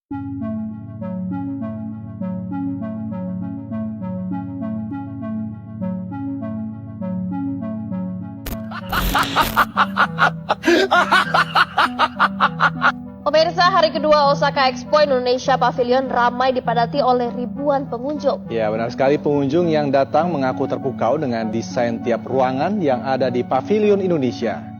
Pemirsa, hari kedua Osaka Expo Indonesia Pavilion ramai dipadati oleh ribuan pengunjung. Ya, benar sekali, pengunjung yang datang mengaku terpukau dengan desain tiap ruangan yang ada di Pavilion Indonesia.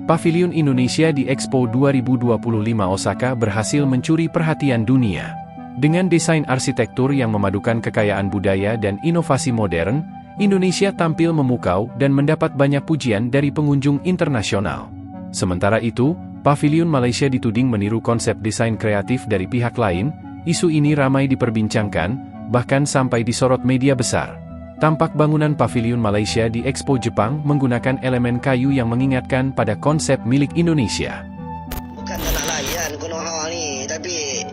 Pavilion Indonesia di Expo 2025 Osaka berhasil mencuri perhatian dunia. Dengan desain arsitektur yang memadukan kekayaan budaya dan inovasi modern, Indonesia tampil memukau dan mendapat banyak pujian dari pengunjung internasional. Sementara itu, Pavilion Malaysia dituding meniru konsep desain kreatif dari pihak lain. Isu ini ramai diperbincangkan, bahkan sampai disorot media besar. Tampak bangunan Pavilion Malaysia di Expo Jepang menggunakan elemen kayu yang mengingatkan pada konsep milik Indonesia. Bukan tak nak layan Konoha ni, tapi...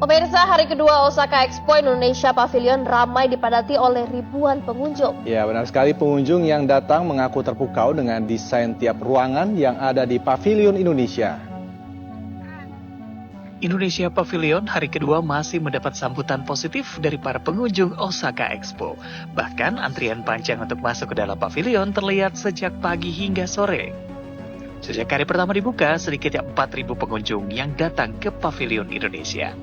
Pemirsa, hari kedua Osaka Expo Indonesia Pavilion ramai dipadati oleh ribuan pengunjung. Ya, benar sekali, pengunjung yang datang mengaku terpukau dengan desain tiap ruangan yang ada di Pavilion Indonesia. Indonesia Pavilion hari kedua masih mendapat sambutan positif dari para pengunjung Osaka Expo. Bahkan antrian panjang untuk masuk ke dalam pavilion terlihat sejak pagi hingga sore. Sejak hari pertama dibuka, sedikitnya 4.000 pengunjung yang datang ke Pavilion Indonesia.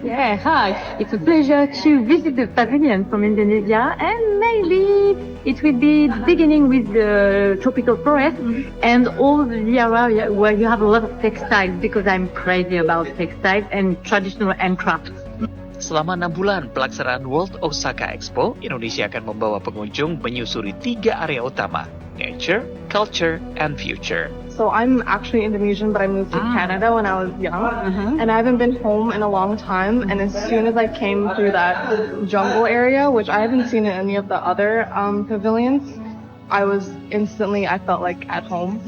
Yeah, hi. It's a pleasure to visit the pavilion from Indonesia, and maybe it will be beginning with the tropical forest and all the area where you have a lot of textiles, because I'm crazy about textiles and traditional handcrafts. Selama 6 bulan pelaksanaan World Osaka Expo, Indonesia akan membawa pengunjung menyusuri 3 area utama: nature, culture, and future. So I'm actually Indonesian, but I moved to Canada when I was young, and I haven't been home in a long time. And as soon as I came through that jungle area, which I haven't seen in any of the other pavilions, I felt like at home.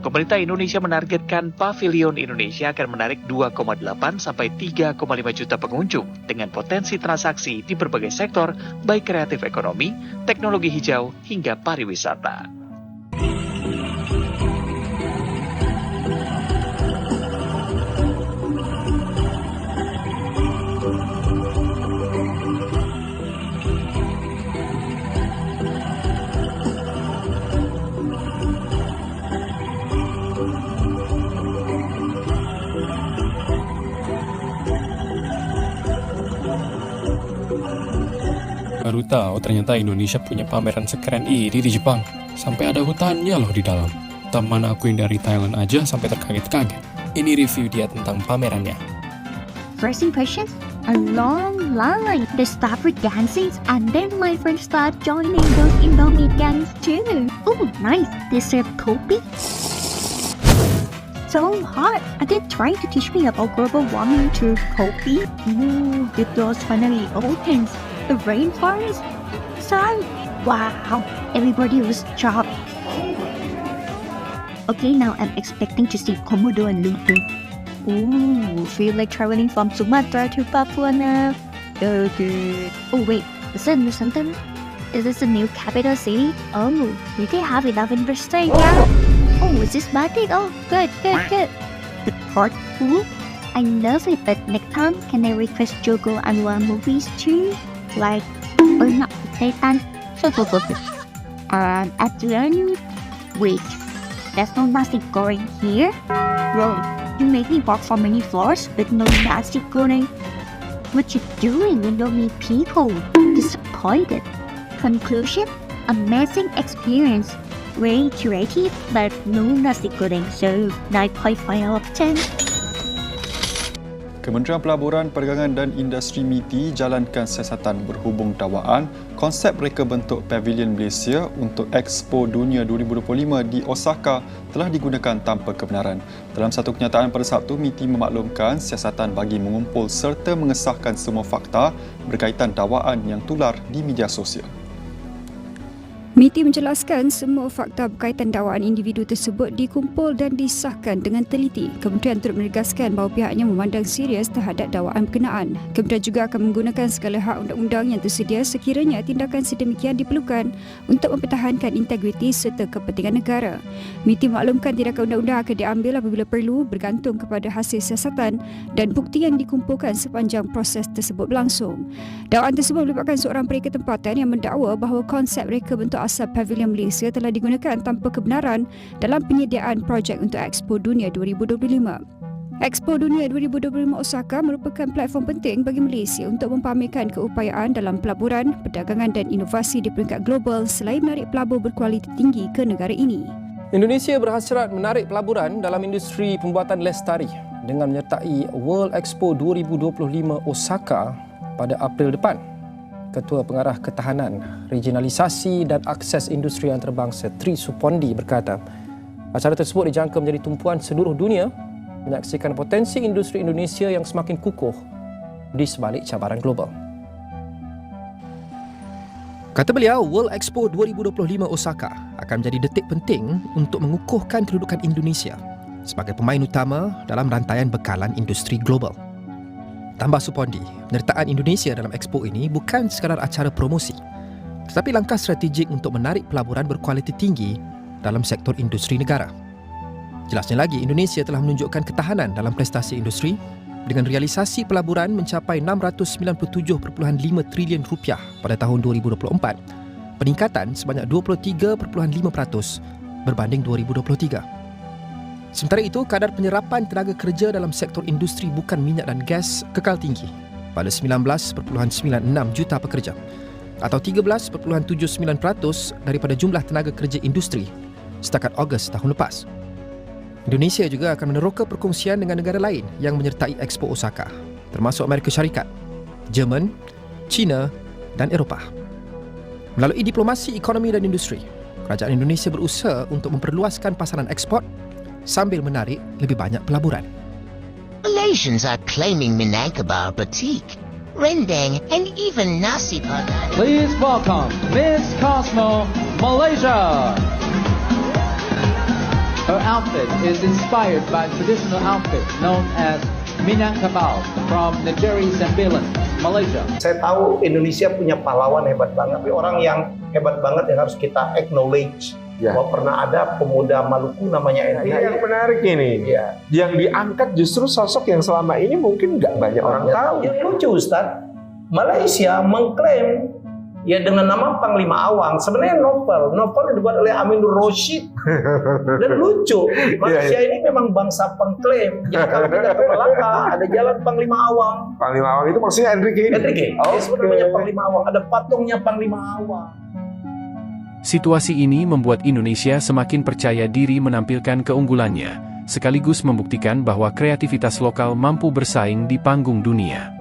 Pemerintah Indonesia menargetkan Pavilion Indonesia akan menarik 2,8 sampai 3,5 juta pengunjung dengan potensi transaksi di berbagai sektor, baik kreatif ekonomi, teknologi hijau, hingga pariwisata. Baru tahu ternyata Indonesia punya pameran sekeren ini di Jepang. Sampai ada hutannya loh di dalam. Teman aku yang dari Thailand aja sampai terkaget-kaget. Ini review dia tentang pamerannya. First impressions? A long line. They start with dancing, and then my friends start joining those Indomie gangs too. Oh, nice. They serve kopi. So hot. Are they trying to teach me about global warming through kopi? The doors finally opens. The rainforest? So, wow, everybody was shocked. Okay, now I'm expecting to see Komodo and Lumpur. Ooh, feel like traveling from Sumatra to Papua now. So good. Oh wait, is it Nusantara? Is this a new capital city? Oh, do they have enough infrastructure? Oh, is this Batik? Oh, good. The port pool? I love it, but next time, can I request Jogo Anwar movies too? Like, or not, Satan. At the end, wait, there's no nasi goreng here? Bro, you make me walk for many floors with no nasi goreng. What you doing when you meet people? Disappointed. Conclusion? Amazing experience. Very creative, but no nasi goreng, so 9.5 out of 10. Kementerian Pelaburan, Perdagangan dan Industri MITI jalankan siasatan berhubung dakwaan konsep reka bentuk Pavilion Malaysia untuk Expo Dunia 2025 di Osaka telah digunakan tanpa kebenaran. Dalam satu kenyataan pada Sabtu, MITI memaklumkan siasatan bagi mengumpul serta mengesahkan semua fakta berkaitan dakwaan yang tular di media sosial. MITI menjelaskan semua fakta berkaitan dakwaan individu tersebut dikumpul dan disahkan dengan teliti. Kementerian turut menegaskan bahawa pihaknya memandang serius terhadap dakwaan berkenaan. Kementerian juga akan menggunakan segala hak undang-undang yang tersedia sekiranya tindakan sedemikian diperlukan untuk mempertahankan integriti serta kepentingan negara. MITI maklumkan tindakan undang-undang akan diambil apabila perlu bergantung kepada hasil siasatan dan bukti yang dikumpulkan sepanjang proses tersebut berlangsung. Dakwaan tersebut melibatkan seorang pereka tempatan yang mendakwa bahawa konsep reka bentuk asal Pavilion Malaysia telah digunakan tanpa kebenaran dalam penyediaan projek untuk Expo Dunia 2025. Expo Dunia 2025 Osaka merupakan platform penting bagi Malaysia untuk mempamerkan keupayaan dalam pelaburan, perdagangan dan inovasi di peringkat global selain menarik pelabur berkualiti tinggi ke negara ini. Indonesia berhasrat menarik pelaburan dalam industri pembuatan lestari dengan menyertai World Expo 2025 Osaka pada April depan. Ketua Pengarah Ketahanan, Regionalisasi dan Akses Industri Antarabangsa Tri Supondi berkata, acara tersebut dijangka menjadi tumpuan seluruh dunia menyaksikan potensi industri Indonesia yang semakin kukuh di sebalik cabaran global. Kata beliau, World Expo 2025 Osaka akan menjadi detik penting untuk mengukuhkan kedudukan Indonesia sebagai pemain utama dalam rantaian bekalan industri global. Tambah Supondi, penyertaan Indonesia dalam Expo ini bukan sekadar acara promosi, tetapi langkah strategik untuk menarik pelaburan berkualiti tinggi dalam sektor industri negara. Jelasnya lagi, Indonesia telah menunjukkan ketahanan dalam prestasi industri dengan realisasi pelaburan mencapai RM697.5 trilion pada tahun 2024, peningkatan sebanyak 23.5% berbanding 2023. Sementara itu, kadar penyerapan tenaga kerja dalam sektor industri bukan minyak dan gas kekal tinggi pada 19.96 juta pekerja atau 13.79% daripada jumlah tenaga kerja industri setakat Ogos tahun lepas. Indonesia juga akan meneroka perkongsian dengan negara lain yang menyertai Expo Osaka, termasuk Amerika Syarikat, Jerman, China dan Eropah. Melalui diplomasi ekonomi dan industri, kerajaan Indonesia berusaha untuk memperluaskan pasaran ekspor sambil menarik lebih banyak pelaburan. Malaysians are claiming Minangkabau batik, rendang and even nasi padang. Please welcome Miss Cosmo Malaysia. Her outfit is inspired by traditional outfit known as Minangkabau from Negeri Sembilan, Malaysia. Saya tahu Indonesia punya pahlawan hebat banget, tapi orang yang hebat banget yang harus kita acknowledge. Bahwa pernah ada pemuda Maluku namanya Henry. Yang menarik ini, yang diangkat justru sosok yang selama ini mungkin nggak banyak orang tahu. Yang lucu Ustaz, Malaysia mengklaim dengan nama Panglima Awang. Sebenarnya novel yang dibuat oleh Aminur Rashid. Dan lucu, Malaysia ini memang bangsa pengklaim. Jadi kalau kita ke Melaka, ada jalan Panglima Awang. Panglima Awang itu maksudnya Enrique. Dia sebenarnya Panglima Awang. Ada patungnya Panglima Awang. Situasi ini membuat Indonesia semakin percaya diri menampilkan keunggulannya, sekaligus membuktikan bahwa kreativitas lokal mampu bersaing di panggung dunia.